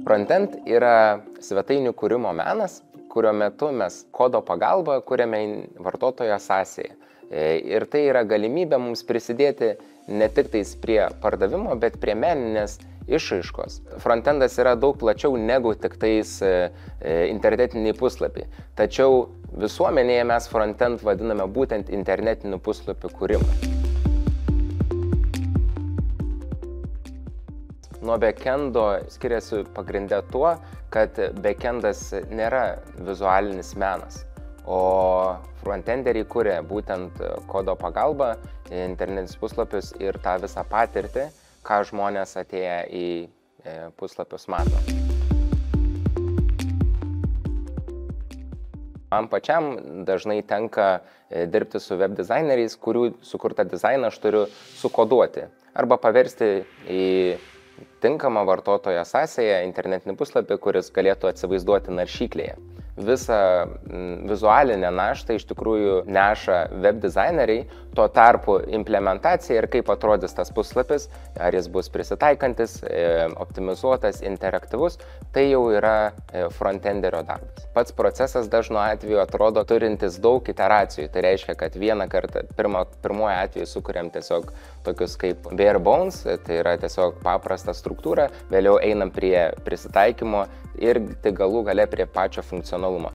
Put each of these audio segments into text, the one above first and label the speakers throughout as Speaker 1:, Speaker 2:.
Speaker 1: Frontend yra svetainių kūrimo menas, kurio metu mes kodo pagalba kuriame vartotojo sąsają. Ir tai yra galimybė mums prisidėti ne tik tais prie pardavimo, bet prie meninės išraiškos. Frontendas yra daug plačiau negu tik tais internetiniai puslapiai. Tačiau visuomenėje mes frontend vadiname būtent internetinių puslapių kūrimą. Nuo backendo skiriasi pagrinde tuo, kad backendas nėra vizualinis menas, o frontenderiai kuria būtent kodo pagalba, internetinius puslapius ir tą visą patirtį, ką žmonės atėję į puslapius mato. Man pačiam dažnai tenka dirbti su web dizaineriais, kurių sukurtą dizainą aš turiu sukoduoti arba paversti į tinkamą vartotojo sąsają internetinį puslapį, kuris galėtų atsivaizduoti naršyklėje. Visą vizualinę naštą iš tikrųjų neša web dizaineriai, tuo tarpu implementacija ir kaip atrodys tas puslapis, ar jis bus prisitaikantis, optimizuotas, interaktyvus, tai jau yra frontenderio darbas. Pats procesas dažnu atveju atrodo turintis daug iteracijų, tai reiškia, kad vieną kartą, pirmuoju atveju sukuriam tiesiog tokius kaip bare bones, tai yra tiesiog paprasta struktūra, vėliau einam prie prisitaikymo ir tik galų gale prie pačio funkcionalumo.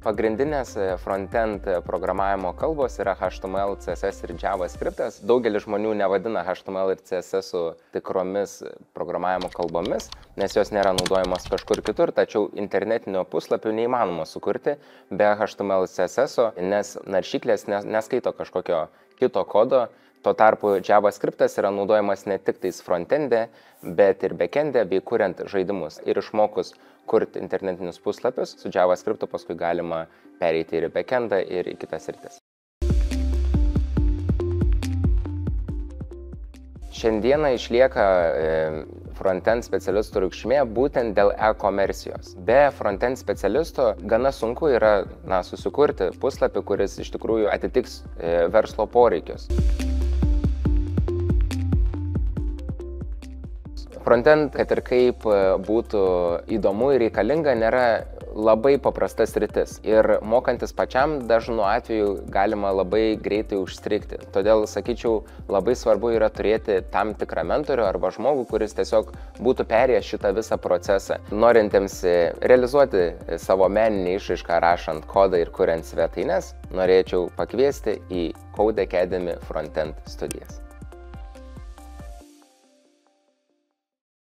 Speaker 1: Pagrindinės frontend programavimo kalbos yra HTML, CSS ir JavaScript. Daugelis žmonių nevadina HTML ir CSS tikromis programavimo kalbomis, nes jos nėra naudojamos kažkur kitur, tačiau internetinio puslapio neįmanoma sukurti be HTML ir CSS, nes naršyklės neskaito kažkokio kito kodo. Tuo tarpu JavaScriptas yra naudojamas ne tik tais frontende, bet ir backende bei kuriant žaidimus. Ir išmokus kurti internetinius puslapius, su JavaScriptu paskui galima pereiti ir į backendą, ir į kitas sritis. Šiandieną išlieka frontend specialistų reikšmė būtent dėl e-komercijos. Be frontend specialisto gana sunku yra susikurti puslapį, kuris iš tikrųjų atitiks verslo poreikius. Frontend, kad ir kaip būtų įdomu ir reikalinga, nėra labai paprasta sritis. Ir mokantis pačiam dažnu atveju galima labai greitai užstrigti. Todėl, sakyčiau, labai svarbu yra turėti tam tikrą mentorių arba žmogų, kuris tiesiog būtų perėjęs šitą visą procesą. Norintiems realizuoti savo meninę išraišką rašant kodą ir kuriant svetaines, norėčiau pakviesti į Code Academy Frontend studijas.